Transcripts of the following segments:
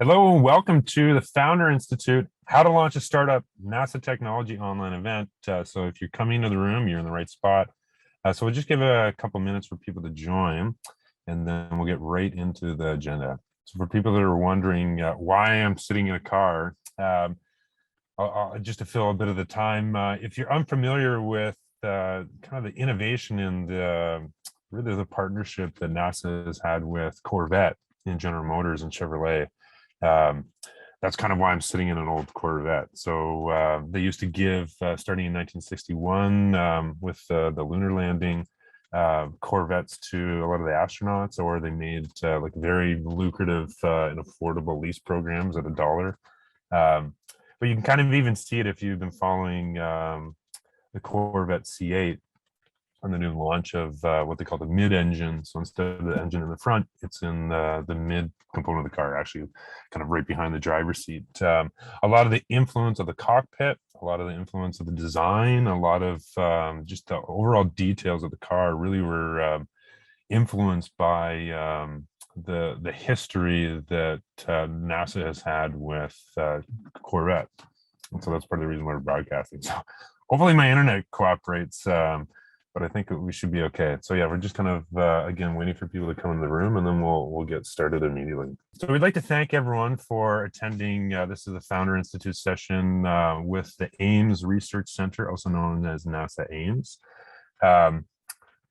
Hello, and welcome to the Founder Institute, How to Launch a Startup NASA Technology Online Event. So if you're coming to the room, you're in the right spot. So we'll just give a couple minutes for people to join, and then we'll get right into the agenda. So for people that are wondering why I'm sitting in a car, just to fill a bit of the time, if you're unfamiliar with kind of the innovation and really the partnership that NASA has had with Corvette in General Motors and Chevrolet, um, that's kind of why I'm sitting in an old Corvette. So they used to give, starting in 1961 with the lunar landing, Corvettes to a lot of the astronauts, or they made like very lucrative and affordable lease programs at $1. Um, but you can kind of even see it if you've been following the Corvette C8 on the new launch of what they call the mid-engine. So instead of the engine in the front, it's in the mid component of the car, actually kind of right behind the driver's seat. A lot of the influence of the cockpit, a lot of the influence of the design, a lot of just the overall details of the car really were influenced by the history that NASA has had with Corvette. And so that's part of the reason why we're broadcasting. So hopefully my internet cooperates. But I think we should be okay. So yeah, we're just kind of again waiting for people to come in the room, and then we'll get started immediately. So we'd like to thank everyone for attending. This is the Founder Institute session with the Ames Research Center, also known as NASA Ames.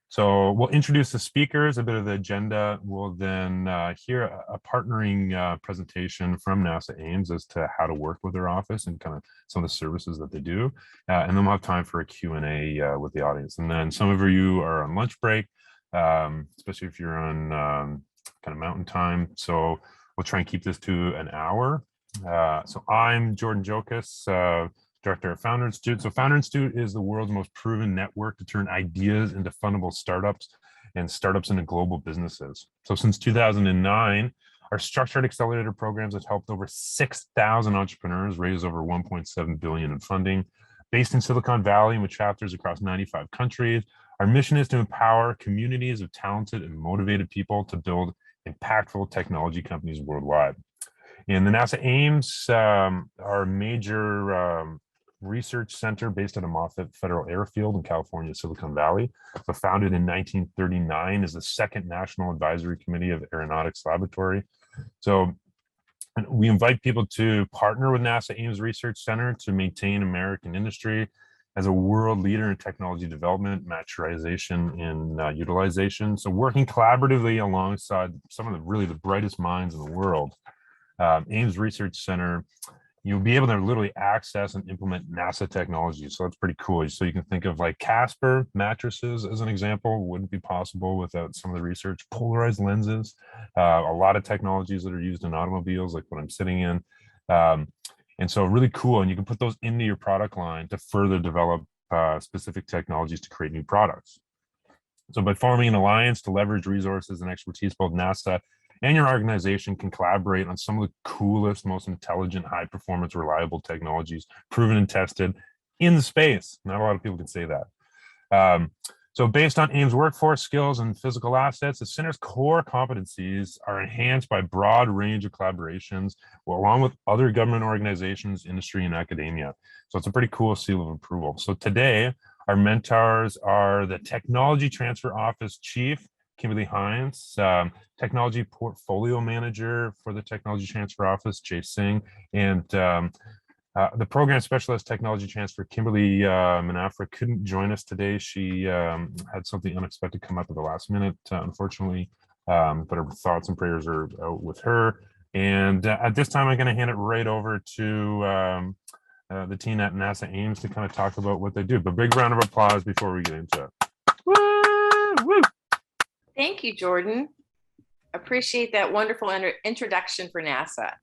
So we'll introduce the speakers, a bit of the agenda. We'll then hear a partnering presentation from NASA Ames as to how to work with their office and kind of some of the services that they do. And then we'll have time for a Q&A with the audience. And then some of you are on lunch break, especially if you're on kind of mountain time. So we'll try and keep this to an hour. So I'm Jordan Jokas, Director of Founder Institute. So Founder Institute is the world's most proven network to turn ideas into fundable startups and startups into global businesses. So since 2009, our structured accelerator programs have helped over 6,000 entrepreneurs raise over 1.7 billion in funding. Based in Silicon Valley and with chapters across 95 countries, our mission is to empower communities of talented and motivated people to build impactful technology companies worldwide. And the NASA Ames, our major research center based at a Moffett Federal Airfield in California, Silicon Valley. So founded in 1939 is the second National Advisory Committee of Aeronautics Laboratory. So we invite people to partner with NASA Ames Research Center to maintain American industry as a world leader in technology development, maturization, and utilization. So working collaboratively alongside some of the brightest minds in the world, Ames Research Center, you'll be able to literally access and implement NASA technology. So that's pretty cool. So you can think of like Casper mattresses as an example, wouldn't be possible without some of the research. Polarized lenses, a lot of technologies that are used in automobiles, like what I'm sitting in. And so really cool. And you can put those into your product line to further develop specific technologies to create new products. So by forming an alliance to leverage resources and expertise, both NASA and your organization can collaborate on some of the coolest, most intelligent, high-performance, reliable technologies, proven and tested in the space. Not a lot of people can say that. So based on Ames workforce skills and physical assets, the center's core competencies are enhanced by a broad range of collaborations, along with other government organizations, industry, and academia. So it's a pretty cool seal of approval. So today, our mentors are the Technology Transfer Office Chief, Kimberly Hines, Technology Portfolio Manager for the Technology Transfer Office, Jay Singh, and the Program Specialist Technology Transfer, Kimberly Manafra, couldn't join us today. She had something unexpected come up at the last minute, unfortunately, but our thoughts and prayers are out with her. And at this time, I'm going to hand it right over to the team at NASA Ames to kind of talk about what they do. But big round of applause before we get into it. Woo! Woo! Thank you, Jordan. Appreciate that wonderful introduction for NASA.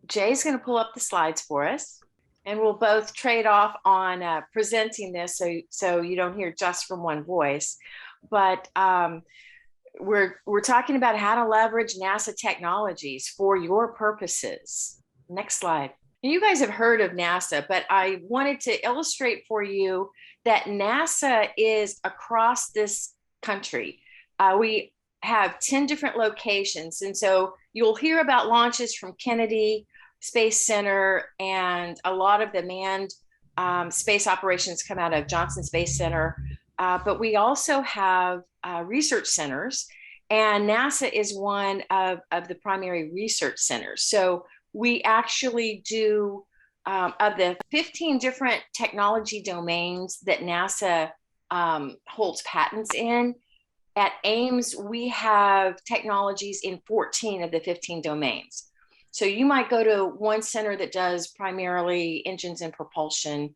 Jay's going to pull up the slides for us, and we'll both trade off on presenting this so you don't hear just from one voice. But we're talking about how to leverage NASA technologies for your purposes. Next slide. You guys have heard of NASA, but I wanted to illustrate for you that NASA is across this country. We have 10 different locations. And so you'll hear about launches from Kennedy Space Center, and a lot of the manned space operations come out of Johnson Space Center. But we also have research centers, and NASA is one of the primary research centers. So we actually do, of the 15 different technology domains that NASA holds patents in, at Ames, we have technologies in 14 of the 15 domains. So you might go to one center that does primarily engines and propulsion,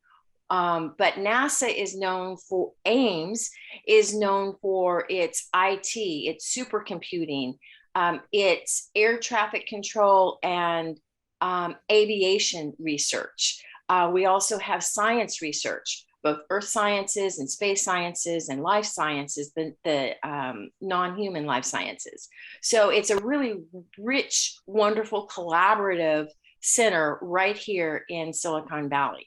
but NASA is known for, Ames is known for its IT, its supercomputing, its air traffic control, and aviation research. We also have science research, both earth sciences and space sciences and life sciences, the non-human life sciences. So it's a really rich, wonderful, collaborative center right here in Silicon Valley.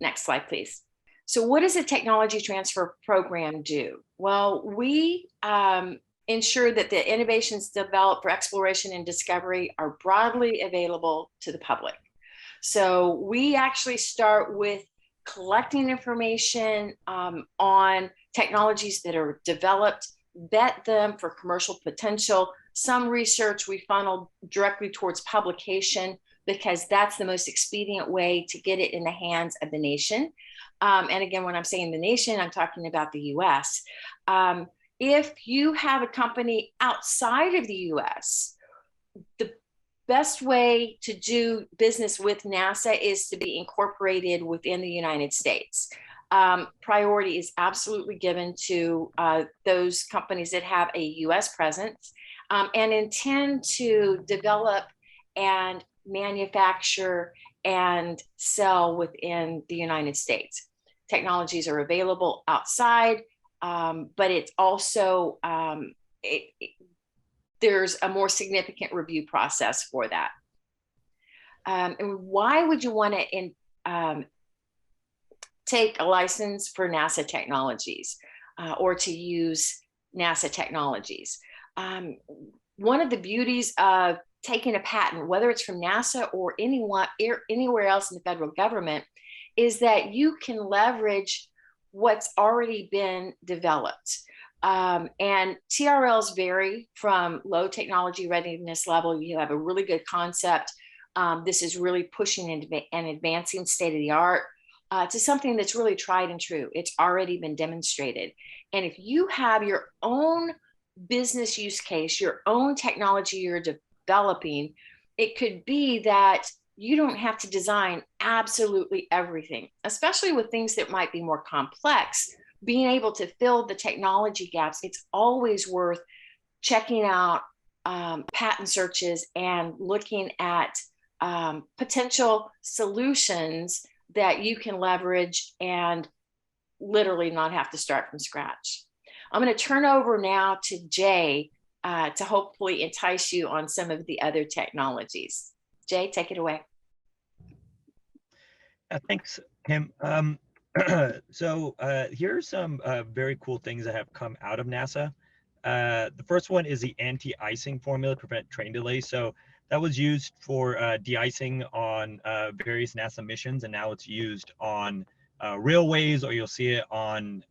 Next slide, please. So what does a technology transfer program do? Well, we ensure that the innovations developed for exploration and discovery are broadly available to the public. So we actually start with collecting information on technologies that are developed, vet them for commercial potential. Some research we funnel directly towards publication because that's the most expedient way to get it in the hands of the nation. And again, when I'm saying the nation, I'm talking about the US. If you have a company outside of the US, the best way to do business with NASA is to be incorporated within the United States. Priority is absolutely given to those companies that have a US presence and intend to develop and manufacture and sell within the United States. Technologies are available outside, but it's also, there's a more significant review process for that. And why would you want to take a license for NASA technologies or to use NASA technologies? One of the beauties of taking a patent, whether it's from NASA or anywhere else in the federal government, is that you can leverage what's already been developed. And TRLs vary from low technology readiness level. You have a really good concept. This is really pushing and advancing state of the art to something that's really tried and true. It's already been demonstrated. And if you have your own business use case, your own technology you're developing, it could be that you don't have to design absolutely everything, especially with things that might be more complex. Being able to fill the technology gaps, it's always worth checking out patent searches and looking at potential solutions that you can leverage and literally not have to start from scratch. I'm going to turn over now to Jay to hopefully entice you on some of the other technologies. Jay, take it away. Thanks, Kim. So here are some very cool things that have come out of NASA. The first one is the anti-icing formula to prevent train delays. So that was used for de-icing on various NASA missions, and now it's used on railways, or you'll see it on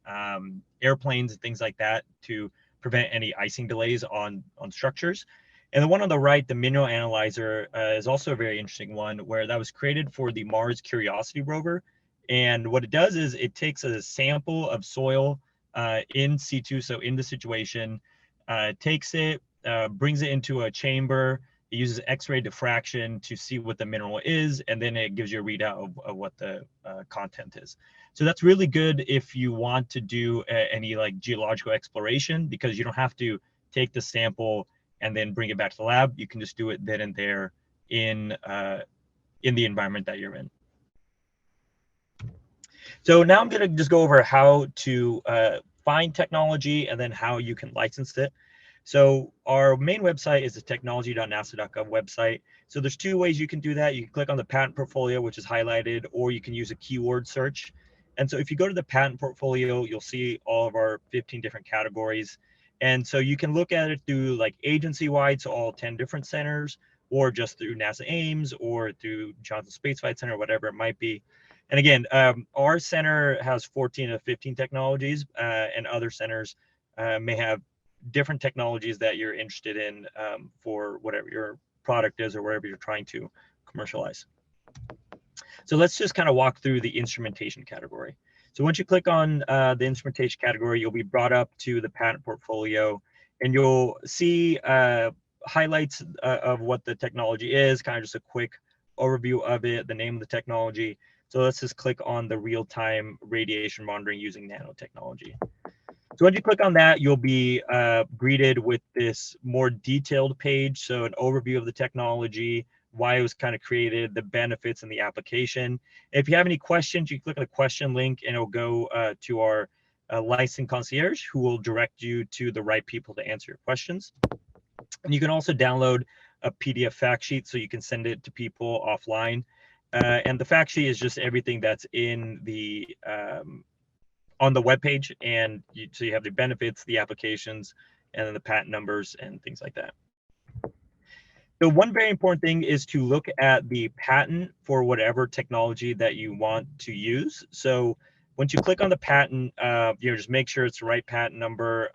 airplanes and things like that to prevent any icing delays on structures. And the one on the right, the mineral analyzer, is also a very interesting one, where that was created for the Mars Curiosity rover. And what it does is it takes a sample of soil in situ, so in the situation, takes it, brings it into a chamber. It uses X-ray diffraction to see what the mineral is, and then it gives you a readout of what the content is. So that's really good if you want to do any like geological exploration, because you don't have to take the sample and then bring it back to the lab. You can just do it then and there in the environment that you're in. So now I'm going to just go over how to find technology and then how you can license it. So our main website is the technology.nasa.gov website. So there's two ways you can do that. You can click on the patent portfolio, which is highlighted, or you can use a keyword search. And so if you go to the patent portfolio, you'll see all of our 15 different categories. And so you can look at it through like agency-wide, so all 10 different centers, or just through NASA Ames or through Johnson Space Flight Center, whatever it might be. And again, our center has 14 to 15 technologies, and other centers may have different technologies that you're interested in for whatever your product is or whatever you're trying to commercialize. So let's just kind of walk through the instrumentation category. So once you click on the instrumentation category, you'll be brought up to the patent portfolio, and you'll see highlights of what the technology is, kind of just a quick overview of it, the name of the technology. So let's just click on the real-time radiation monitoring using nanotechnology. So when you click on that, you'll be greeted with this more detailed page. So an overview of the technology, why it was kind of created, the benefits and the application. If you have any questions, you click on the question link and it'll go to our licensing concierge, who will direct you to the right people to answer your questions. And you can also download a PDF fact sheet so you can send it to people offline. And the fact sheet is just everything that's in the on the webpage, and so you have the benefits, the applications, and then the patent numbers and things like that. So one very important thing is to look at the patent for whatever technology that you want to use. So once you click on the patent, just make sure it's the right patent number.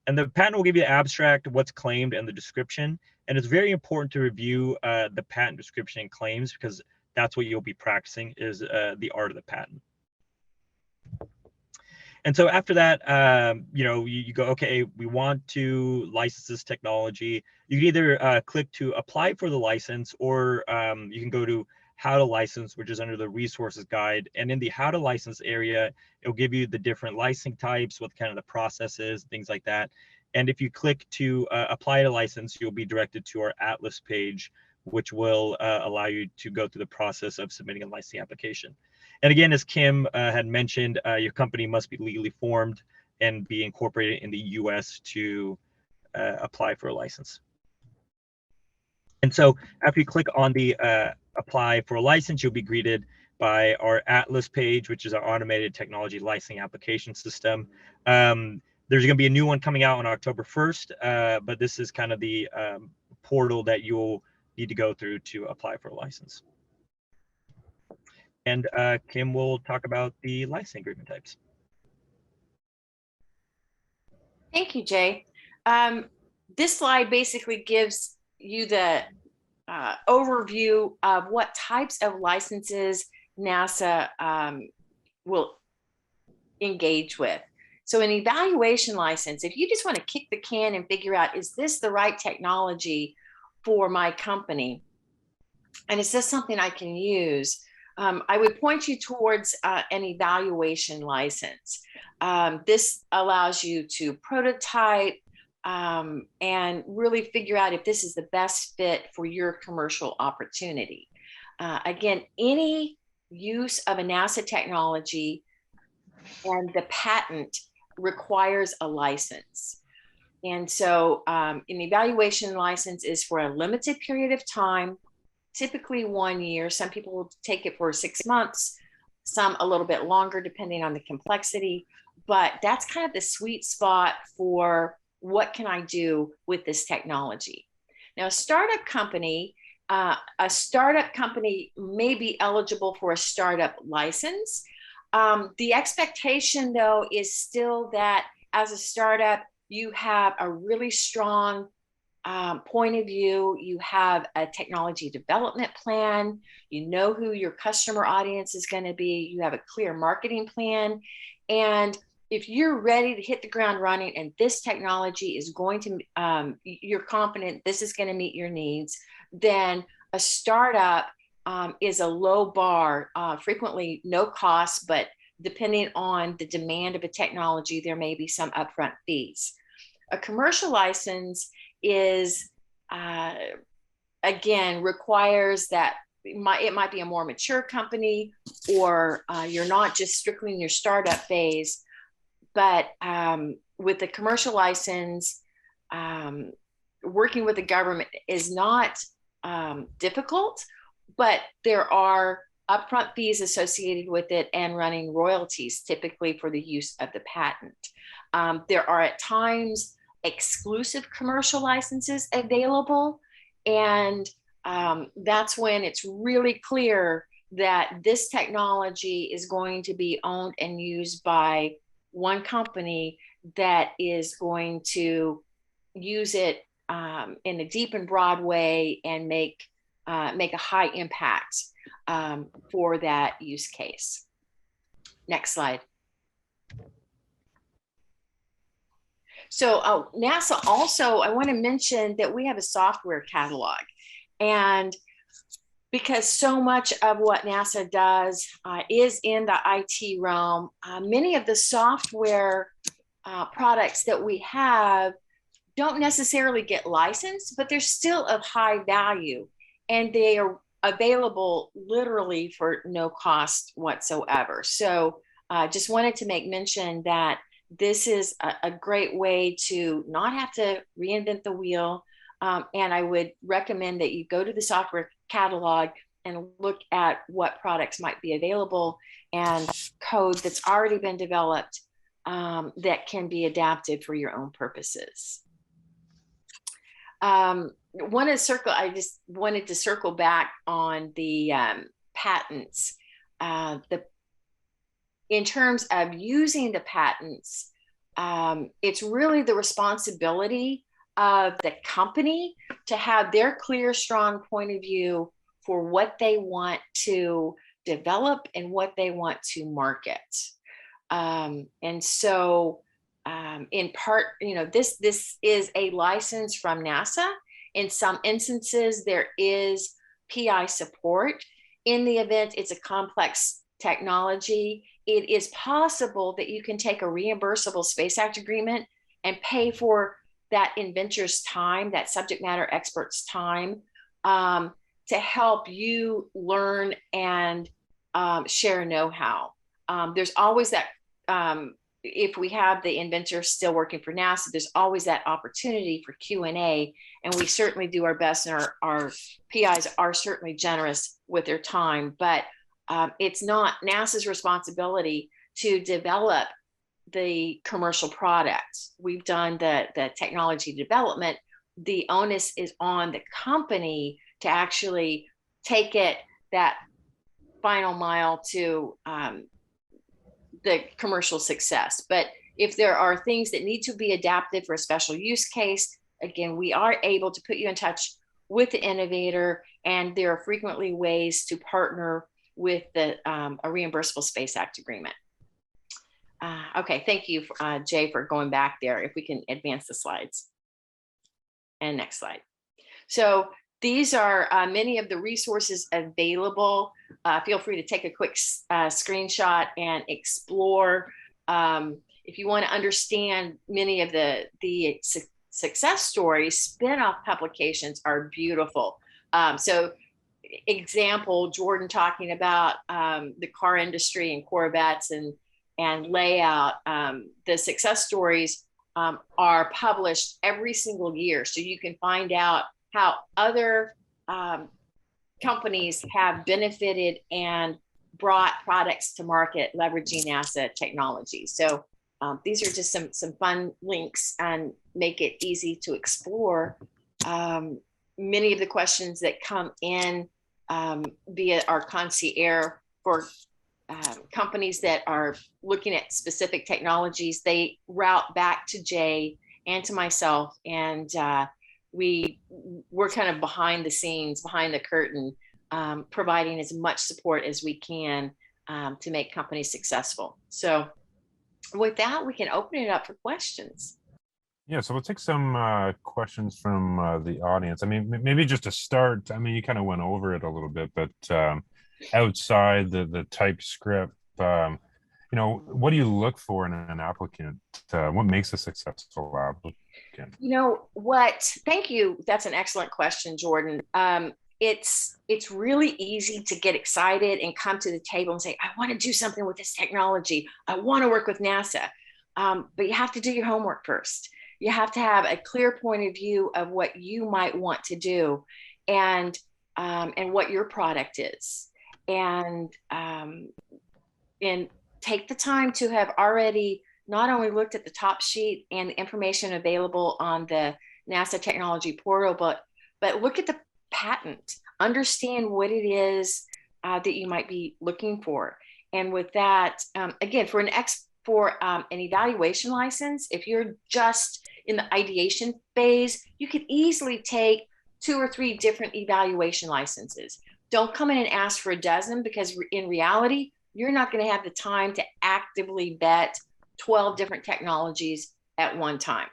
And the patent will give you the abstract, what's claimed, and the description. And it's very important to review the patent description and claims, because that's what you'll be practicing, is the art of the patent. And so after that, you go, okay, we want to license this technology. You can either click to apply for the license, or you can go to how to license, which is under the resources guide. And in the how to license area, it'll give you the different licensing types, what kind of the process is, things like that. And if you click to apply to license, you'll be directed to our Atlas page, which will allow you to go through the process of submitting a licensing application. And again, as Kim had mentioned, your company must be legally formed and be incorporated in the US to apply for a license. And so after you click on the apply for a license, you'll be greeted by our Atlas page, which is our automated technology licensing application system. There's going to be a new one coming out on October 1st, but this is kind of the portal that you'll need to go through to apply for a license. And Kim will talk about the licensing agreement types. Thank you, Jay. This slide basically gives you the overview of what types of licenses NASA will engage with. So an evaluation license, if you just want to kick the can and figure out, is this the right technology for my company? And is this something I can use? I would point you towards an evaluation license. This allows you to prototype and really figure out if this is the best fit for your commercial opportunity. Again, any use of a NASA technology and the patent requires a license. And so an evaluation license is for a limited period of time, typically 1 year. Some people will take it for 6 months, some a little bit longer, depending on the complexity. But that's kind of the sweet spot for what can I do with this technology. Now, a startup company may be eligible for a startup license. The expectation, though, is still that as a startup, you have a really strong point of view. You have a technology development plan. You know who your customer audience is going to be. You have a clear marketing plan. And if you're ready to hit the ground running and this technology is going to, you're confident this is going to meet your needs, then a startup is a low bar, frequently no cost, but depending on the demand of a technology, there may be some upfront fees. A commercial license is, again, requires that it might be a more mature company, or you're not just strictly in your startup phase. But with the commercial license, working with the government is not difficult, but there are upfront fees associated with it and running royalties, typically for the use of the patent. There are at times exclusive commercial licenses available. And that's when it's really clear that this technology is going to be owned and used by one company that is going to use it in a deep and broad way and make a high impact for that use case. Next slide. So NASA also, I want to mention that we have a software catalog. And because so much of what NASA does is in the IT realm, many of the software products that we have don't necessarily get licensed, but they're still of high value. And they are available literally for no cost whatsoever. So just wanted to make mention that this is a great way to not have to reinvent the wheel. And I would recommend that you go to the software catalog and look at what products might be available and code that's already been developed that can be adapted for your own purposes. I just wanted to circle back on the patents. In terms of using the patents, it's really the responsibility of the company to have their clear, strong point of view for what they want to develop and what they want to market. And so in part, this is a license from NASA. In some instances, there is PI support. In the event it's a complex technology, it is possible that you can take a reimbursable Space Act agreement and pay for that inventor's time, that subject matter expert's time, to help you learn and share know-how. There's always that, if we have the inventor still working for NASA, there's always that opportunity for Q&A, and we certainly do our best, and our PIs are certainly generous with their time, but it's not NASA's responsibility to develop the commercial product. We've done the technology development. The onus is on the company to actually take it that final mile to the commercial success. But if there are things that need to be adapted for a special use case, again, we are able to put you in touch with the innovator, and there are frequently ways to partner with a reimbursable Space Act agreement. Okay, thank you, Jay, for going back there. If we can advance the slides. And next slide. So these are many of the resources available. Feel free to take a quick screenshot and explore. If you want to understand many of the success stories, spin-off publications are beautiful. So example, Jordan talking about the car industry and Corvettes and layout. The success stories are published every single year. So you can find out how other companies have benefited and brought products to market leveraging NASA technology. So these are just some fun links and make it easy to explore. Many of the questions that come in via our concierge for companies that are looking at specific technologies, they route back to Jay and to myself, and we're kind of behind the scenes, behind the curtain, providing as much support as we can to make companies successful. So with that, we can open it up for questions. Yeah, so we'll take some questions from the audience. I mean, maybe just to start, I mean, you kind of went over it a little bit, but outside the TypeScript, what do you look for in an applicant? What makes a successful applicant? Thank you. That's an excellent question, Jordan. It's really easy to get excited and come to the table and say, I want to do something with this technology. I want to work with NASA. But you have to do your homework first. You have to have a clear point of view of what you might want to do and what your product is. And take the time to have already not only looked at the top sheet and the information available on the NASA technology portal, but look at the patent, understand what it is that you might be looking for. And with that, again, for an evaluation license, if you're just in the ideation phase, you could easily take 2 or 3 different evaluation licenses. Don't come in and ask for a dozen, because in reality, you're not going to have the time to actively vet 12 different technologies at one time.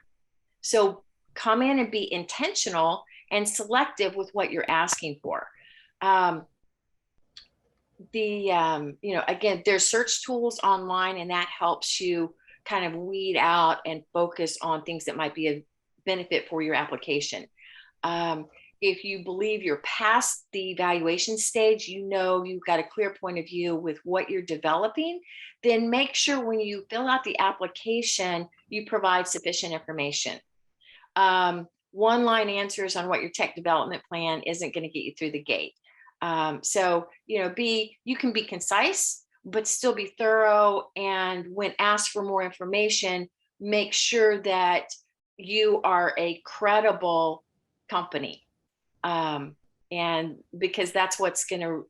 So come in and be intentional and selective with what you're asking for. Again, there's search tools online, and that helps you kind of weed out and focus on things that might be a benefit for your application. If you believe you're past the evaluation stage, you've got a clear point of view with what you're developing, then make sure when you fill out the application, you provide sufficient information. One-line answers on what your tech development plan isn't going to get you through the gate. You can be concise, but still be thorough. And when asked for more information, make sure that you are a credible company. And because that's what's going to,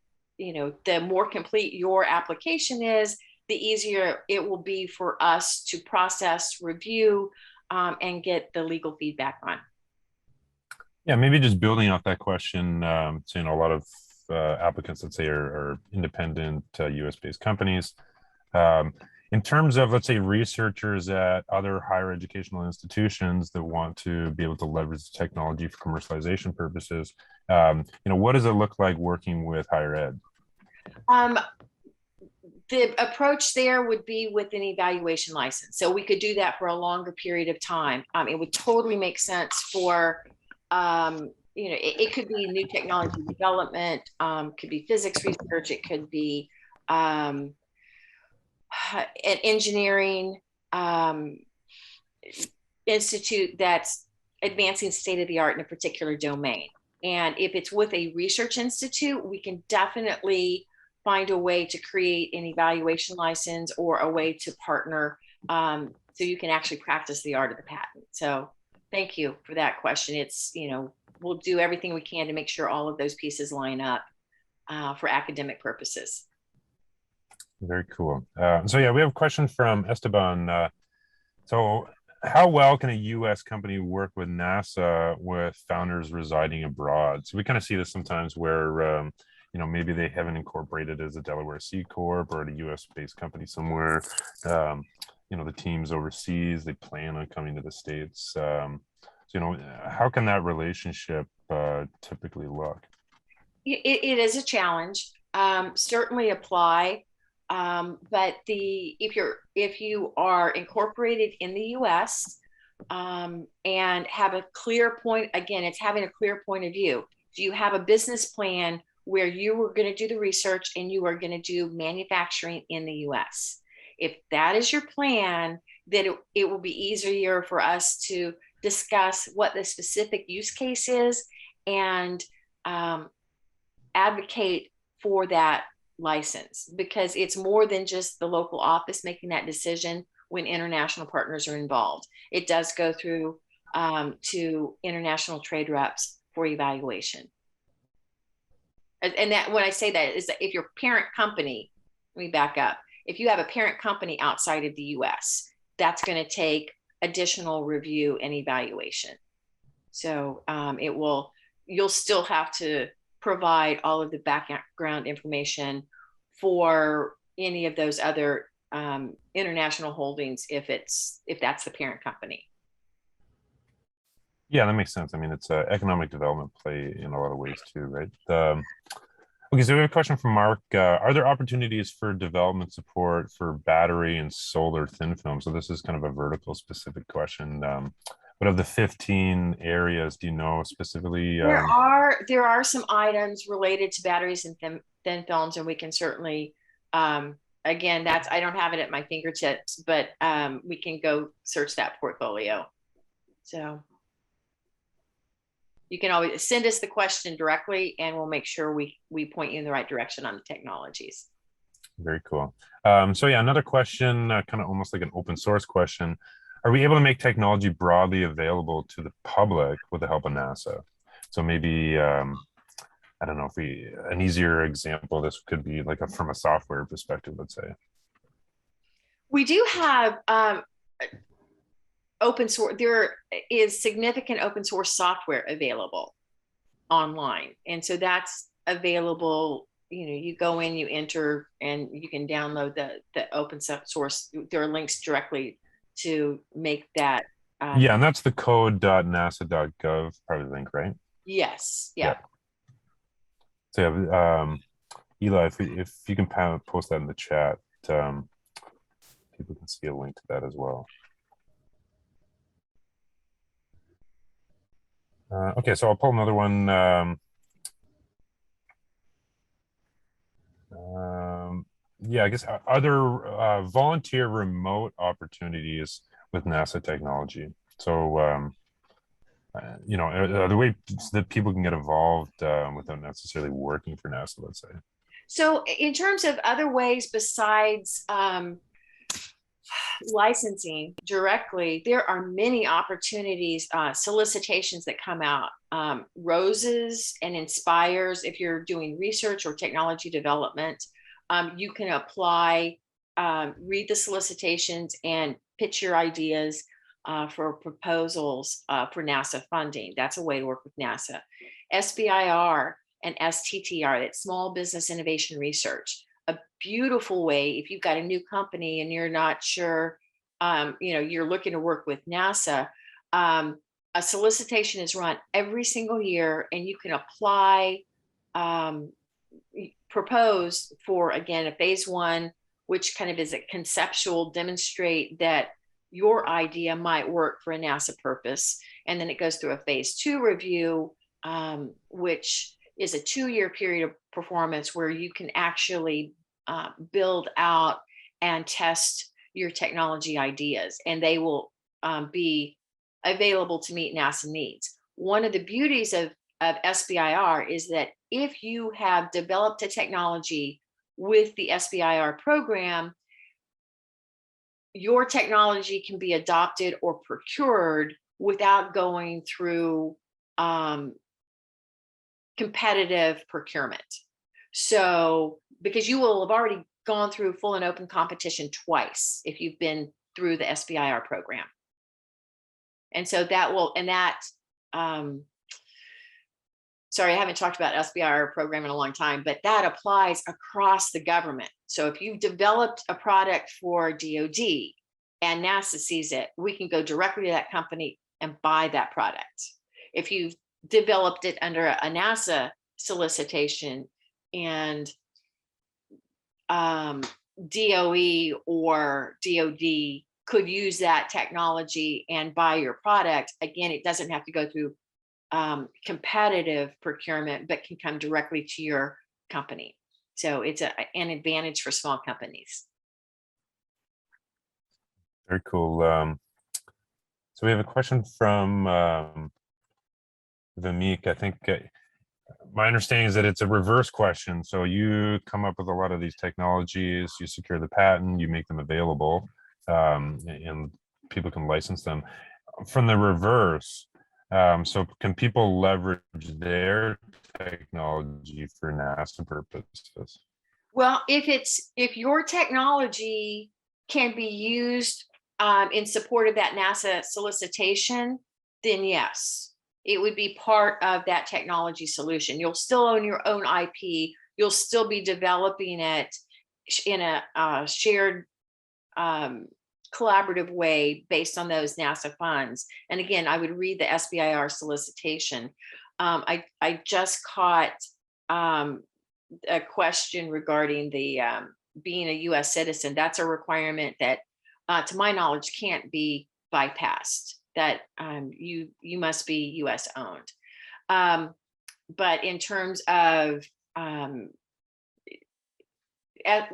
the more complete your application is, the easier it will be for us to process, review, and get the legal feedback on. Yeah, maybe just building off that question, a lot of applicants, let's say, are independent US-based companies. In terms of, let's say, researchers at other higher educational institutions that want to be able to leverage technology for commercialization purposes, what does it look like working with higher ed? The approach there would be with an evaluation license. So we could do that for a longer period of time. It would totally make sense for, it could be new technology development, could be physics research, it could be an engineering institute that's advancing state of the art in a particular domain. And if it's with a research institute, we can definitely find a way to create an evaluation license or a way to partner so you can actually practice the art of the patent. So thank you for that question. It's, we'll do everything we can to make sure all of those pieces line up for academic purposes. Very cool. So yeah, we have a question from Esteban. So how well can a US company work with NASA with founders residing abroad? So we kind of see this sometimes where, maybe they haven't incorporated as a Delaware C Corp or at a US based company somewhere. The teams overseas, they plan on coming to the States. How can that relationship typically look? It is a challenge. Certainly apply. But if you are incorporated in the US and have a clear point, again, it's having a clear point of view. Do you have a business plan where you were going to do the research and you are going to do manufacturing in the US? If that is your plan, then it will be easier for us to discuss what the specific use case is and advocate for that license, because it's more than just the local office making that decision when international partners are involved. It does go through to international trade reps for evaluation. And that, when I say that, is that if your parent company, let me back up. If you have a parent company outside of the US, that's going to take additional review and evaluation. So you'll still have to provide all of the background information for any of those other international holdings if that's the parent company. Yeah, that makes sense. I mean, it's economic development play in a lot of ways too, right? Okay, so we have a question from Mark. Are there opportunities for development support for battery and solar thin film? So this is kind of a vertical specific question. But of the 15 areas, do you know specifically? There are some items related to batteries and thin films, and we can certainly, again, I don't have it at my fingertips, but we can go search that portfolio. So you can always send us the question directly and we'll make sure we point you in the right direction on the technologies. Very cool. So yeah, another question, kind of almost like an open source question. Are we able to make technology broadly available to the public with the help of NASA? So maybe, I don't know if an easier example, this could be like from a software perspective, let's say. We do have open source, there is significant open source software available online. And so that's available. You go in, you enter, and you can download the open source. There are links directly to make that. Yeah, and that's the code.nasa.gov part of the link, right? Yes. Yeah. So yeah, Eli, if you can post that in the chat, people can see a link to that as well. Okay, so I'll pull another one. Yeah, I guess, are there volunteer remote opportunities with NASA technology? So, the way that people can get involved without necessarily working for NASA, let's say. So in terms of other ways besides licensing directly, there are many opportunities, solicitations that come out, roses and inspires. If you're doing research or technology development, you can apply, read the solicitations and pitch your ideas for proposals for NASA funding. That's a way to work with NASA. SBIR and STTR, that's Small Business Innovation Research. A beautiful way if you've got a new company and you're not sure, you're looking to work with NASA. A solicitation is run every single year, and you can apply, propose for, again, a phase one, which kind of is a conceptual, demonstrate that your idea might work for a NASA purpose. And then it goes through a phase two review, which is a 2-year period of performance where you can actually build out and test your technology ideas, and they will be available to meet NASA needs. One of the beauties of SBIR is that if you have developed a technology with the SBIR program, your technology can be adopted or procured without going through competitive procurement. So, because you will have already gone through full and open competition twice if you've been through the SBIR program. And so that will, and that, sorry, I haven't talked about SBIR program in a long time, but that applies across the government. So if you've developed a product for DoD and NASA sees it, we can go directly to that company and buy that product. If you've developed it under a NASA solicitation and DOE or DoD could use that technology and buy your product, again, it doesn't have to go through competitive procurement, but can come directly to your company. So it's an advantage for small companies. Very cool. So we have a question from Vamik. I think my understanding is that it's a reverse question. So you come up with a lot of these technologies, you secure the patent, you make them available, and people can license them. From the reverse, so can people leverage their technology for NASA purposes? Well, if your technology can be used in support of that NASA solicitation, then yes, it would be part of that technology solution. You'll still own your own IP. You'll still be developing it in a shared collaborative way based on those NASA funds. And again, I would read the SBIR solicitation. I just caught a question regarding the being a US citizen. That's a requirement that, to my knowledge, can't be bypassed, that you must be US owned. But in terms of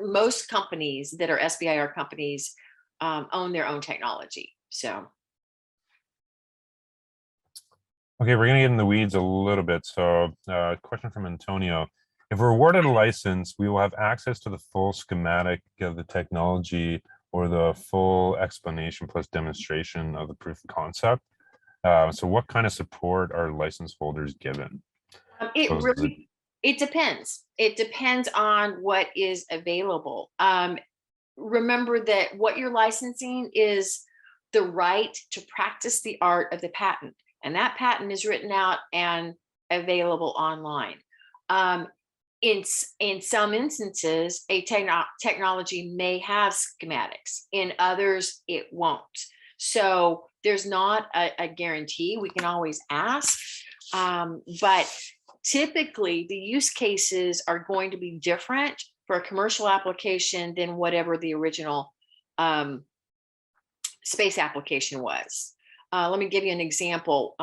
most companies that are SBIR companies own their own technology. So. Okay, we're gonna get in the weeds a little bit. So question from Antonio. If we're awarded a license, we will have access to the full schematic of the technology or the full explanation plus demonstration of the proof of concept. So what kind of support are license holders given? It depends. It depends on what is available. Remember that what you're licensing is the right to practice the art of the patent, and that patent is written out and available online. In some instances, a technology may have schematics. In others, it won't. So there's not a guarantee. We can always ask, but typically the use cases are going to be different for a commercial application than whatever the original space application was. Let me give you an example.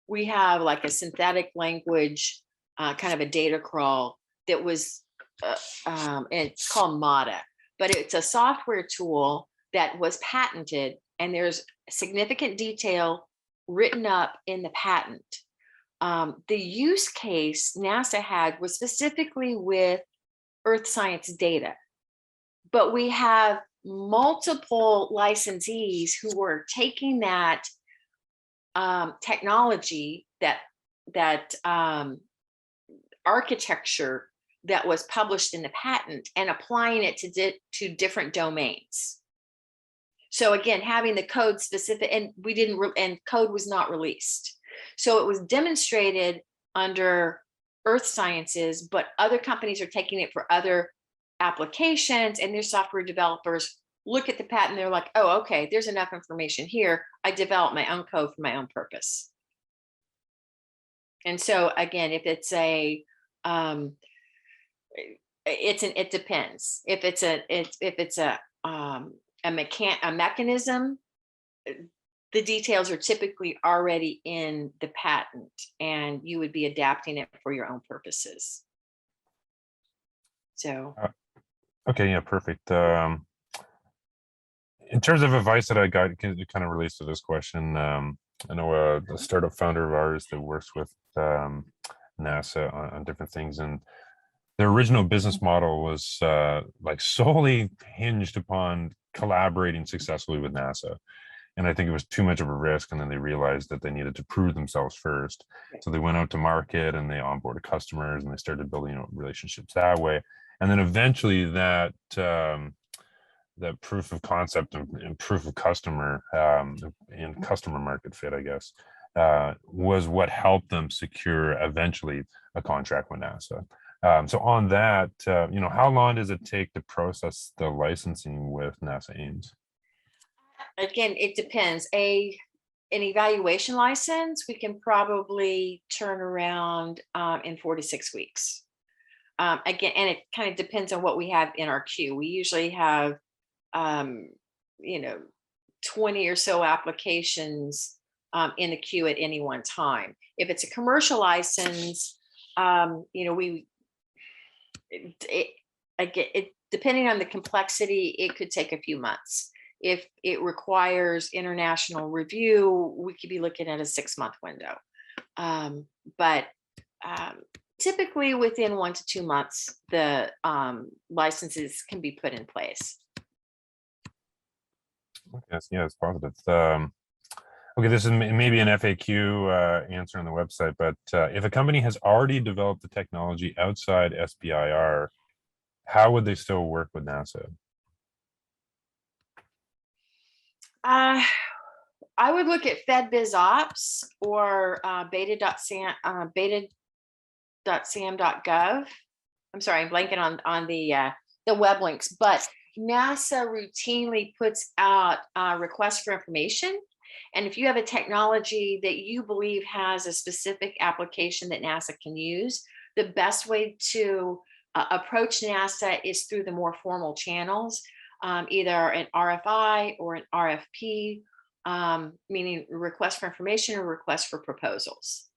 We have like a synthetic language kind of a data crawl that was, and it's called MADA, but it's a software tool that was patented, and there's significant detail written up in the patent. The use case NASA had was specifically with earth science data, but we have multiple licensees who were taking that technology, that architecture that was published in the patent, and applying it to different domains. So again, having the code specific, and and code was not released. So it was demonstrated under earth sciences, but other companies are taking it for other applications, and their software developers look at the patent. They're like, oh, okay, there's enough information here. I developed my own code for my own purpose. And so again, if it's it depends. If it's a mechanism, the details are typically already in the patent, and you would be adapting it for your own purposes. So. Okay, yeah, perfect. In terms of advice that I got, it kind of relates to this question. I know a startup founder of ours that works with NASA on different things, and their original business model was like solely hinged upon collaborating successfully with NASA. And I think it was too much of a risk, and then they realized that they needed to prove themselves first. So they went out to market and they onboarded customers, and they started building relationships that way. And then eventually that that proof of concept and proof of customer and customer market fit, I guess, was what helped them secure eventually a contract with NASA. So on that, how long does it take to process the licensing with NASA Ames? Again, it depends. An evaluation license, we can probably turn around in 4 to 6 weeks. Again, and it kind of depends on what we have in our queue. We usually have 20 or so applications in the queue at any one time. If it's a commercial license, depending on the complexity, it could take a few months. If it requires international review, we could be looking at a 6-month window. But typically within 1 to 2 months, the licenses can be put in place. Yes, yeah, it's positive. Okay, this is maybe an FAQ answer on the website, but if a company has already developed the technology outside SBIR, how would they still work with NASA? I would look at FedBizOps or beta.sam.gov. I'm sorry, I'm blanking on the web links, but NASA routinely puts out requests for information. And if you have a technology that you believe has a specific application that NASA can use, the best way to approach NASA is through the more formal channels, either an RFI or an RFP, meaning request for information or request for proposals.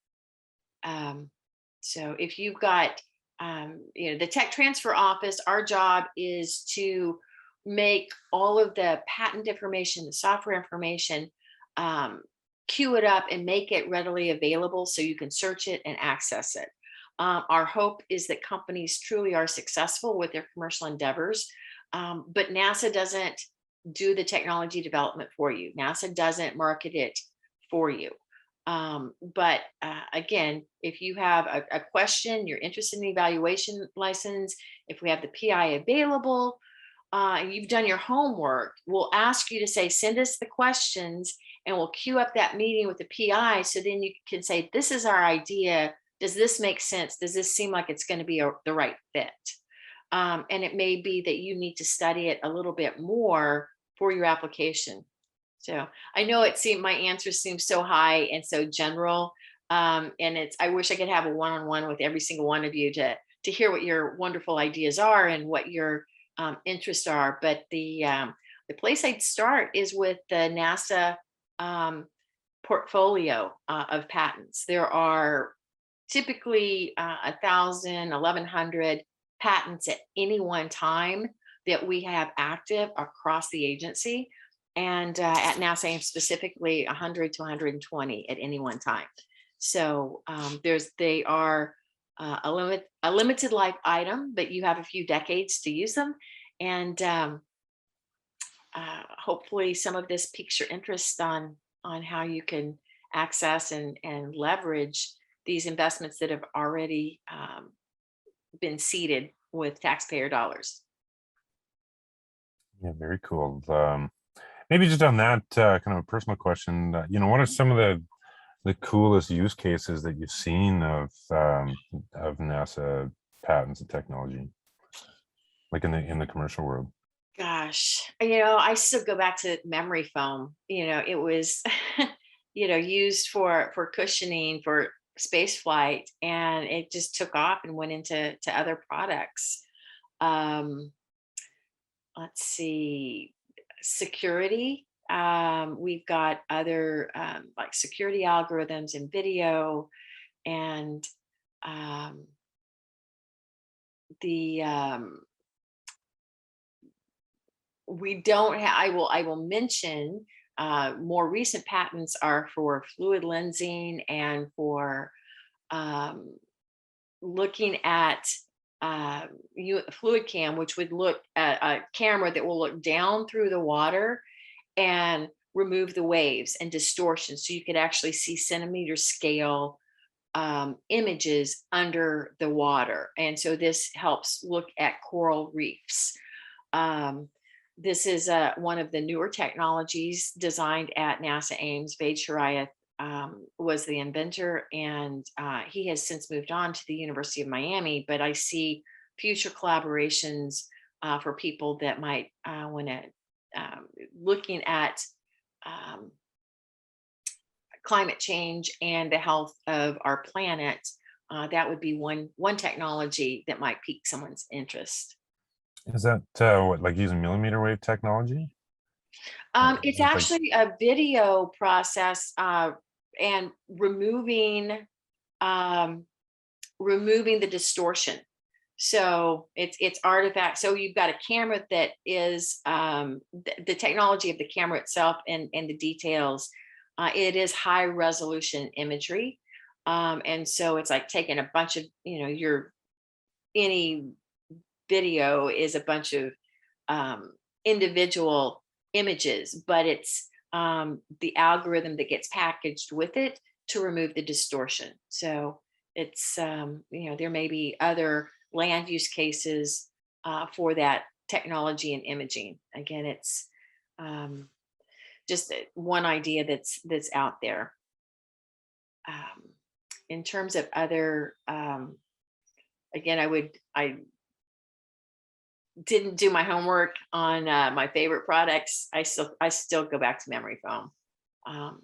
So if you've got, the tech transfer office, our job is to make all of the patent information, the software information, queue it up and make it readily available so you can search it and access it. Our hope is that companies truly are successful with their commercial endeavors, but NASA doesn't do the technology development for you. NASA doesn't market it for you. But again, if you have a question, you're interested in the evaluation license, if we have the PI available, and you've done your homework, we'll ask you to say, send us the questions, and we'll queue up that meeting with the PI. So then you can say, this is our idea. Does this make sense? Does this seem like it's going to be the right fit? And it may be that you need to study it a little bit more for your application. So I know my answers seem so high and so general. And I wish I could have a one-on-one with every single one of you to hear what your wonderful ideas are and what your interests are. But the place I'd start is with the NASA portfolio of patents. There are typically 1,000, 1,100 patents at any one time that we have active across the agency. And at NASA Ames specifically, 100 to 120 at any one time. So they are a limited life item, but you have a few decades to use them. And hopefully some of this piques your interest on how you can access and leverage these investments that have already been seeded with taxpayer dollars. Yeah, very cool. Maybe just on that kind of a personal question, what are some of the coolest use cases that you've seen of NASA patents and technology, like in the commercial world? Gosh, I still go back to memory foam. It was, used for cushioning for space flight, and it just took off and went into other products. Let's see, security. We've got other like security algorithms in video, and we don't have, I will mention more recent patents are for fluid lensing and for looking at fluid cam, which would look at a camera that will look down through the water and remove the waves and distortion. So you could actually see centimeter scale images under the water. And so this helps look at coral reefs. This is one of the newer technologies designed at NASA Ames. Vade Shariah was the inventor, and he has since moved on to the University of Miami, but I see future collaborations for people that might want to looking at climate change and the health of our planet. That would be one technology that might pique someone's interest. Is that like using millimeter wave technology? It's actually a video process and removing the distortion. So it's artifact. So you've got a camera that is the technology of the camera itself and the details. It is high resolution imagery, and so it's like taking a bunch of any video is a bunch of individual images, but it's the algorithm that gets packaged with it to remove the distortion. So it's there may be other land use cases for that technology and imaging. Again, it's just one idea that's out there. In terms of other, again, I didn't do my homework on my favorite products. I still go back to memory foam. And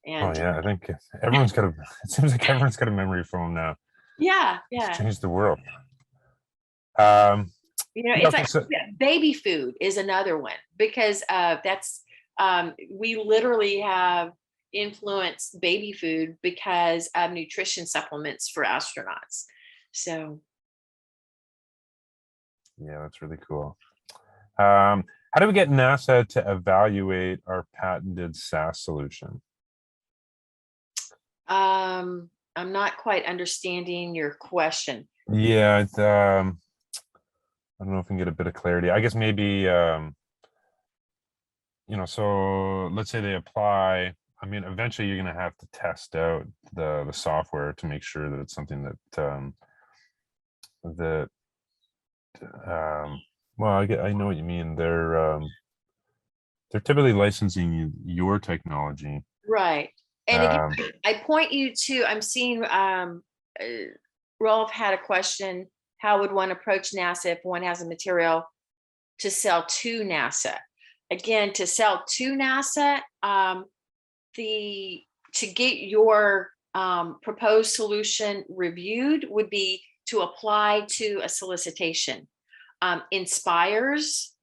yeah, I think everyone's got it seems like everyone's got a memory foam now. Yeah. It's changed the world. It's like baby food is another one, because that's we literally have influenced baby food because of nutrition supplements for astronauts. So yeah, that's really cool. How do we get NASA to evaluate our patented SaaS solution? I'm not quite understanding your question. Yeah, I don't know if we can get a bit of clarity. I guess maybe so let's say they apply. I mean, eventually you're going to have to test out the software to make sure that it's something that well, I know what you mean. They're typically licensing your technology. Right. And again, Um, I point you to, I'm seeing Rolf had a question, how would one approach NASA if one has a material to sell to NASA? Again, to sell to NASA, to get your proposed solution reviewed would be to apply to a solicitation. Inspires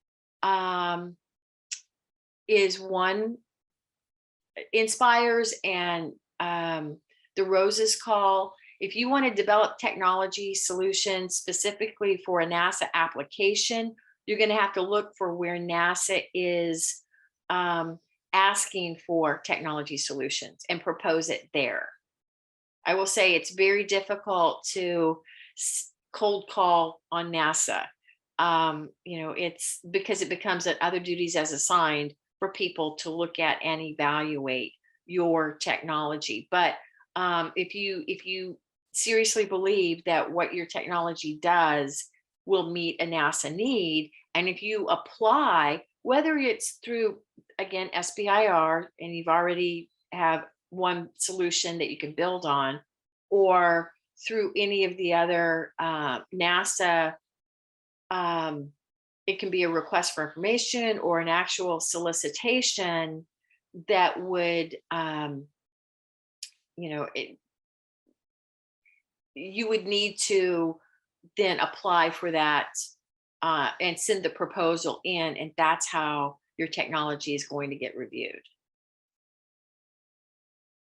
is one. Inspires and the Roses Call. If you want to develop technology solutions specifically for a NASA application, you're going to have to look for where NASA is asking for technology solutions and propose it there. I will say it's very difficult to cold call on NASA. It's because it becomes that other duties as assigned for people to look at and evaluate your technology. But if you seriously believe that what your technology does will meet a NASA need, and if you apply, whether it's through, again, SBIR, and you've already have one solution that you can build on, or through any of the other NASA, it can be a request for information or an actual solicitation that would, you would need to then apply for that and send the proposal in, and that's how your technology is going to get reviewed.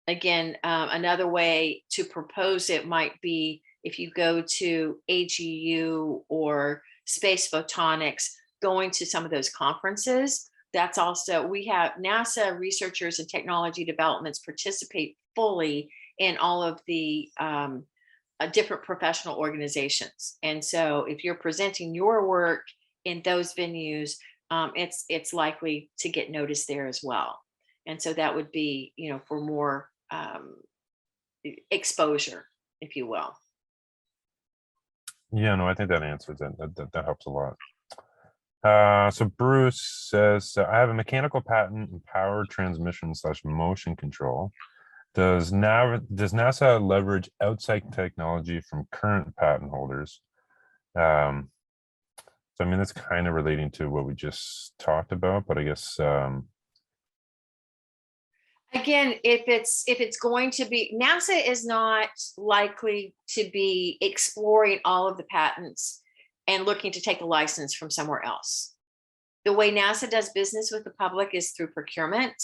Again, another way to propose it might be if you go to AGU or Space Photonics, going to some of those conferences. That's also, we have NASA researchers and technology developments participate fully in all of the different professional organizations. And so if you're presenting your work in those venues, it's likely to get noticed there as well. And so that would be, for more exposure, if you will. Yeah, no, I think that answers it. That helps a lot. So Bruce says, I have a mechanical patent in power transmission / motion control. Does NASA leverage outside technology from current patent holders? So I mean, that's kind of relating to what we just talked about, but I guess again, if it's going to be, NASA is not likely to be exploring all of the patents and looking to take a license from somewhere else. The way NASA does business with the public is through procurement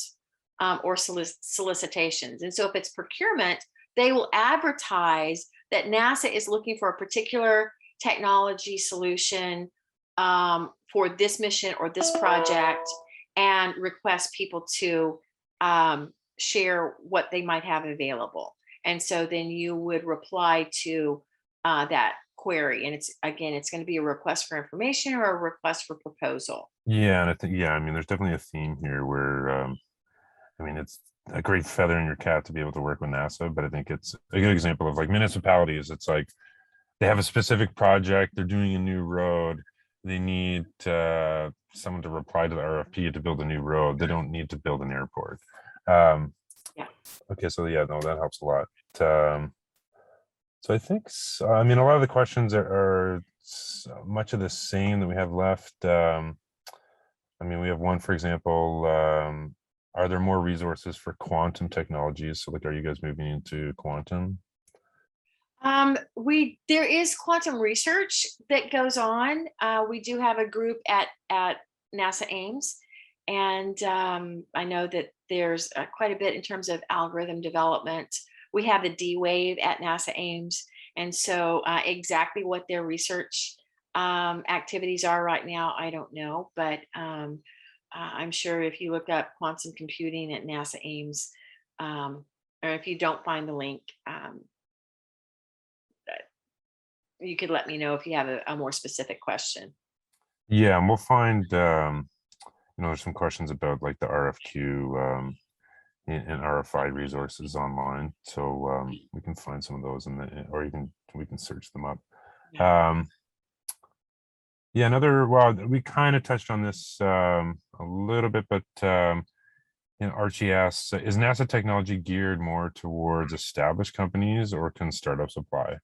or solicitations. And so if it's procurement, they will advertise that NASA is looking for a particular technology solution for this mission or this project, and request people to share what they might have available. And so then you would reply to that query. And it's going to be a request for information or a request for proposal. yeah, and I mean, there's definitely a theme here where I mean, it's a great feather in your cap to be able to work with NASA, but I think it's a good example of like municipalities. It's like they have a specific project, they're doing a new road, they need someone to reply to the RFP to build a new road. They don't need to build an airport. Yeah. Okay, so yeah, no, that helps a lot. So I think, I mean, a lot of the questions are much of the same that we have left. I mean, we have one, for example, are there more resources for quantum technologies? So like, are you guys moving into quantum? There is quantum research that goes on. We do have a group at NASA Ames, and I know that there's quite a bit in terms of algorithm development. We have the D-Wave at NASA Ames, and so exactly what their research activities are right now, I don't know, but I'm sure if you look up quantum computing at NASA Ames, or if you don't find the link, you could let me know if you have a more specific question. Yeah, and we'll find, there's some questions about like the RFQ and RFI resources online. So we can find some of those or we can search them up. Yeah. Yeah, we kind of touched on this a little bit, but Archie asks, is NASA technology geared more towards established companies or can startups apply?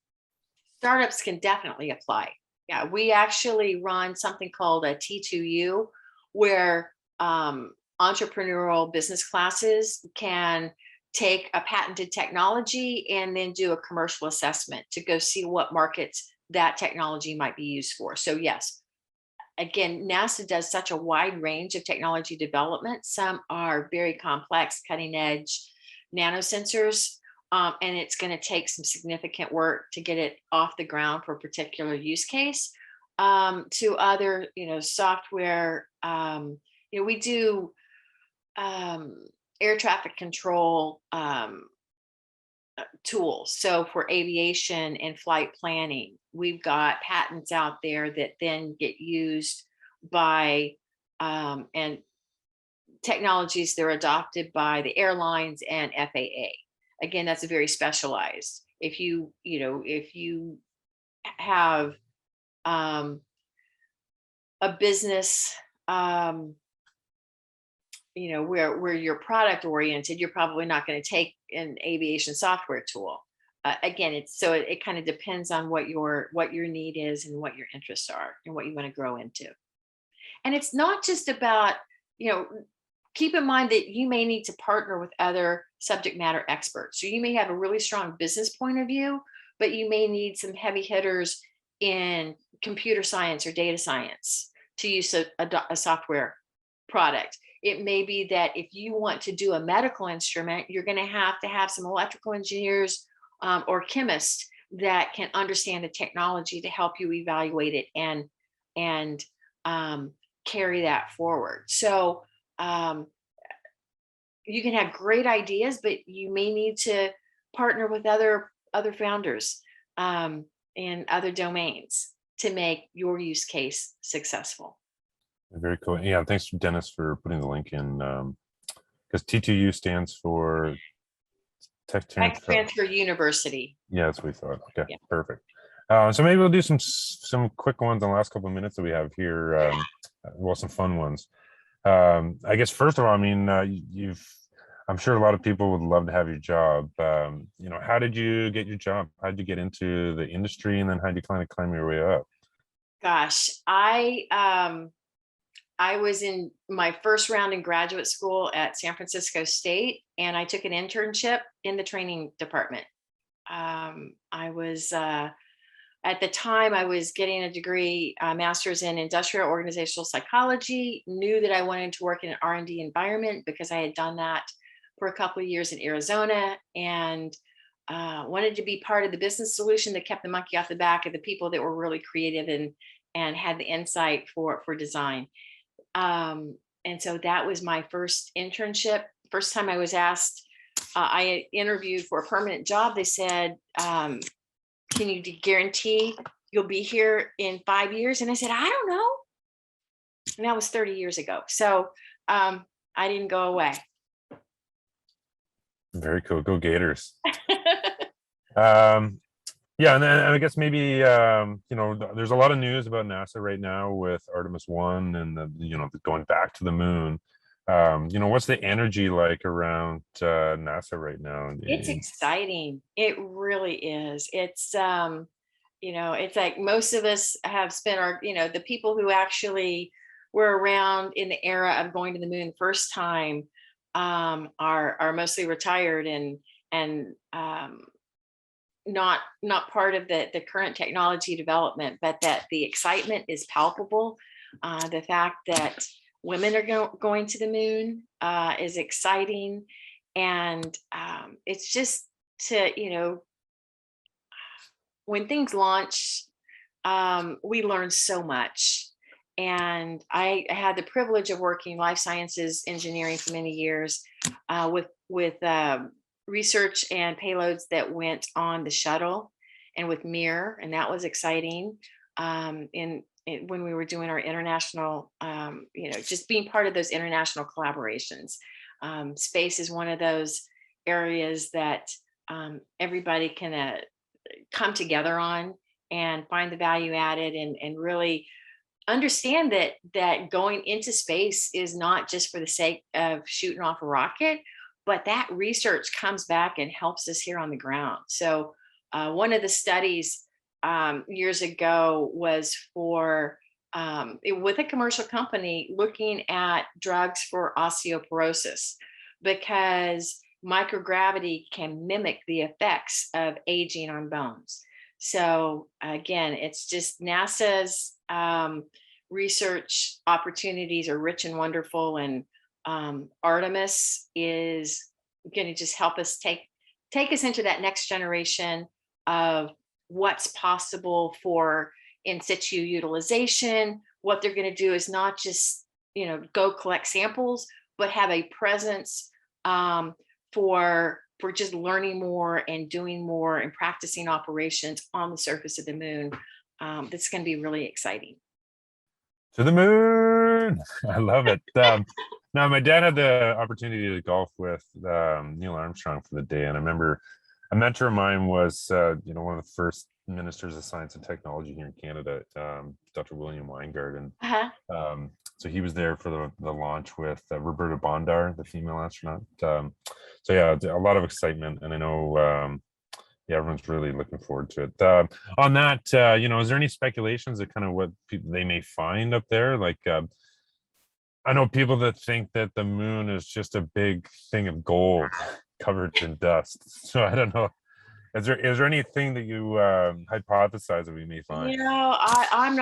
Startups can definitely apply. Yeah, we actually run something called a T2U, where entrepreneurial business classes can take a patented technology and then do a commercial assessment to go see what markets that technology might be used for. So yes, again, NASA does such a wide range of technology development. Some are very complex, cutting edge nanosensors, and it's going to take some significant work to get it off the ground for a particular use case. To other, software, we do air traffic control tools. So for aviation and flight planning, we've got patents out there that then get used by and technologies that are adopted by the airlines and FAA. Again, that's a very specialized. If you have a business, where you're product oriented, you're probably not going to take an aviation software tool. Again, it kind of depends on what your need is and what your interests are and what you want to grow into. And it's not just about, keep in mind that you may need to partner with other subject matter experts. So you may have a really strong business point of view, but you may need some heavy hitters in computer science or data science to use a software product. It may be that if you want to do a medical instrument, you're going to have some electrical engineers or chemists that can understand the technology to help you evaluate it and carry that forward. So you can have great ideas, but you may need to partner with other founders in other domains to make your use case successful. Very cool. Yeah, thanks, Dennis, for putting the link in. Because T2U stands for Tech Transfer University. Yeah, that's what we thought. Okay, yeah. Perfect. So maybe we'll do some quick ones in the last couple of minutes that we have here. Well, some fun ones. I guess first of all, I mean, I'm sure a lot of people would love to have your job. How did you get your job? How did you get into the industry, and then how did you kind of climb your way up? Gosh, I was in my first round in graduate school at San Francisco State, and I took an internship in the training department. I was, at the time, I was getting a degree, master's in industrial organizational psychology, knew that I wanted to work in an R&D environment because I had done that for a couple of years in Arizona, and wanted to be part of the business solution that kept the monkey off the back of the people that were really creative and had the insight for design. And so that was my first internship. First time I was asked, I interviewed for a permanent job. They said, can you guarantee you'll be here in 5 years? And I said, I don't know. And that was 30 years ago. So I didn't go away. Very cool. Go Gators. Yeah, and then I guess maybe there's a lot of news about NASA right now with Artemis 1 and the going back to the moon. What's the energy like around NASA right now? It's exciting. It really is. It's it's like most of us have spent our, the people who actually were around in the era of going to the moon first time are mostly retired and not part of the current technology development, but that the excitement is palpable. The fact that women are going to the moon is exciting. And it's just to, when things launch, we learn so much. And I had the privilege of working life sciences engineering for many years with research and payloads that went on the shuttle. and with Mir, and that was exciting. When we were doing our international, just being part of those international collaborations. Space is one of those areas that everybody can come together on and find the value added, and really understand that going into space is not just for the sake of shooting off a rocket, but that research comes back and helps us here on the ground. So one of the studies years ago was for with a commercial company looking at drugs for osteoporosis, because microgravity can mimic the effects of aging on bones. So again, it's just NASA's research opportunities are rich and wonderful, and Artemis is going to just help us take us into that next generation of what's possible for in situ utilization. What they're going to do is not just go collect samples, but have a presence for just learning more and doing more and practicing operations on the surface of the moon. That's going to be really exciting. To the moon. I love it. Now, my dad had the opportunity to golf with Neil Armstrong for the day, and I remember a mentor of mine was one of the first ministers of science and technology here in Canada, Dr. William Weingart, and so he was there for the launch with Roberta Bondar, the female astronaut. So yeah, a lot of excitement, and I know everyone's really looking forward to it. On that, is there any speculations of kind of what they may find up there? Like, I know people that think that the moon is just a big thing of gold covered in dust. So I don't know. Is there anything that you hypothesize that we may find? I'm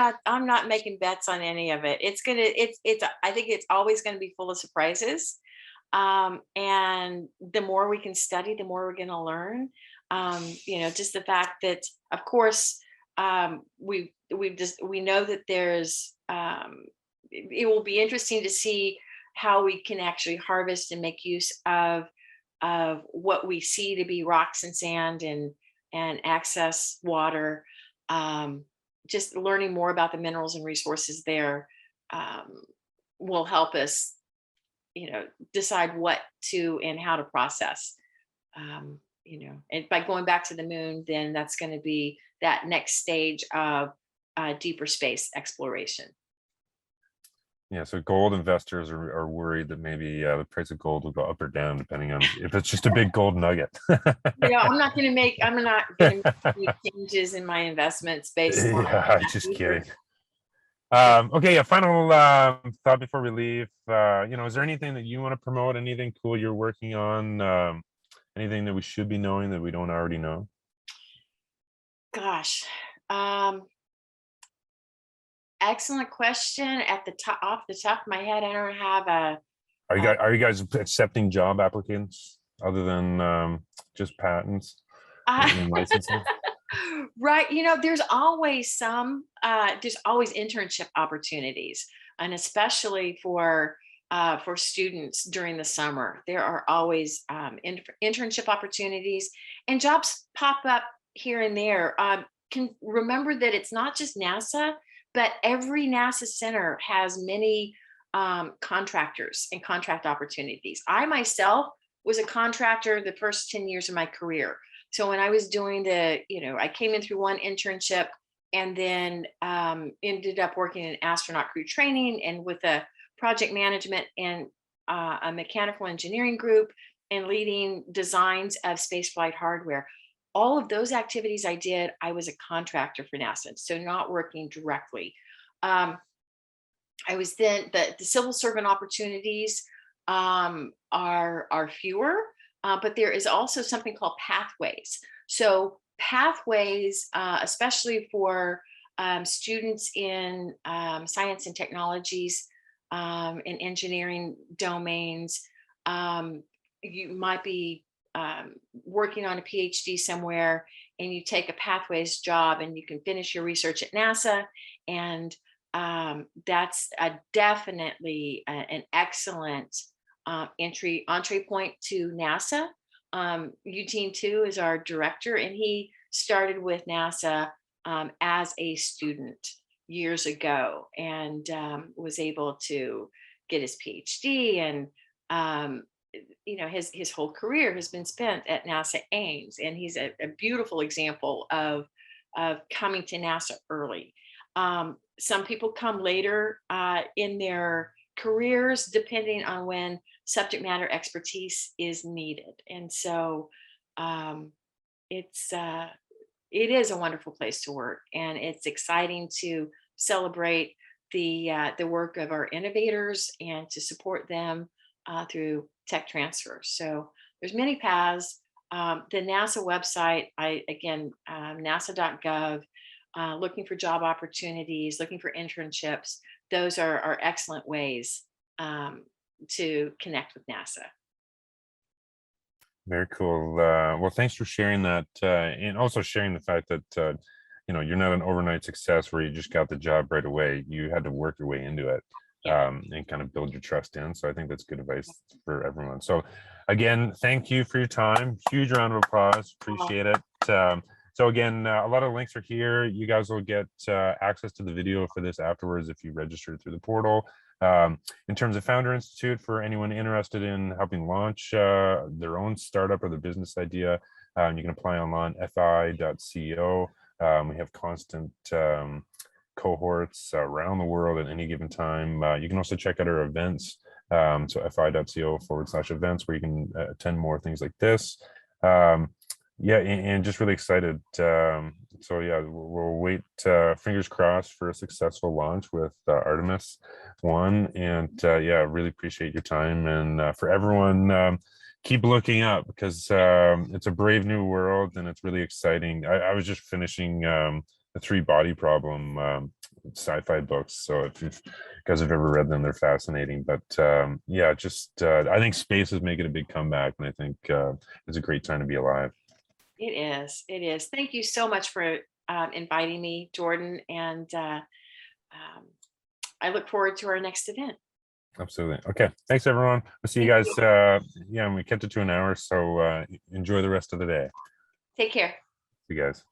not making bets on any of it. I think it's always going to be full of surprises. And the more we can study, the more we're going to learn. Just the fact that, of course, we know that there's it will be interesting to see how we can actually harvest and make use of what we see to be rocks and sand and access water. Just learning more about the minerals and resources there will help us, decide what to and how to process. And by going back to the moon, then that's going to be that next stage of deeper space exploration. Yeah, so gold investors are worried that maybe the price of gold will go up or down depending on if it's just a big gold nugget. I'm not going to make any changes in my investments based on. Yeah, just kidding. Okay, a final thought before we leave. Is there anything that you want to promote? Anything cool you're working on? Anything that we should be knowing that we don't already know? Gosh. Excellent question. Off the top of my head, I don't have a. Are you guys accepting job applicants other than just patents and licensing? Right. There's always there's always internship opportunities, and especially for students during the summer, there are always internship opportunities, and jobs pop up here and there. Can remember that it's not just NASA, but every NASA center has many contractors and contract opportunities. I myself was a contractor the first 10 years of my career. So when I was doing I came in through one internship and then ended up working in astronaut crew training and with a project management and a mechanical engineering group and leading designs of spaceflight hardware. All of those activities I was a contractor for NASA, so not working directly. I was then, the civil servant opportunities are fewer, but there is also something called pathways. So pathways, especially for students in science and technologies and engineering domains, you might be working on a PhD somewhere and you take a pathways job and you can finish your research at NASA. And that's definitely an excellent entree point to NASA. Eugene too is our director, and he started with NASA as a student years ago, and was able to get his PhD, and his whole career has been spent at NASA Ames, and he's a beautiful example of coming to NASA early. Some people come later in their careers, depending on when subject matter expertise is needed. And so it is a wonderful place to work, and it's exciting to celebrate the work of our innovators and to support them through tech transfer. So there's many paths. The NASA website, nasa.gov, looking for job opportunities, looking for internships. Those are excellent ways to connect with NASA. Very cool. Well, thanks for sharing that, and also sharing the fact that you're not an overnight success where you just got the job right away. You had to work your way into it. And kind of build your trust in. So I think that's good advice for everyone. So again, thank you for your time. Huge round of applause. Appreciate it. So again, a lot of links are here. You guys will get access to the video for this afterwards if you register through the portal. In terms of Founder Institute, for anyone interested in helping launch their own startup or their business idea, you can apply online, fi.co. We have constant cohorts around the world at any given time. You can also check out our events. So fi.co/events, where you can attend more things like this. And just really excited. So yeah, we'll wait, fingers crossed, for a successful launch with Artemis 1. And really appreciate your time. And for everyone, keep looking up, because it's a brave new world and it's really exciting. I was just finishing the 3-Body Problem sci-fi books. So if you guys have ever read them, they're fascinating. But I think space is making a big comeback, and I think it's a great time to be alive. It is. It is. Thank you so much for inviting me, Jordan. And I look forward to our next event. Absolutely. Okay. Thanks, everyone. We'll see you guys. We kept it to an hour. So enjoy the rest of the day. Take care. See you guys.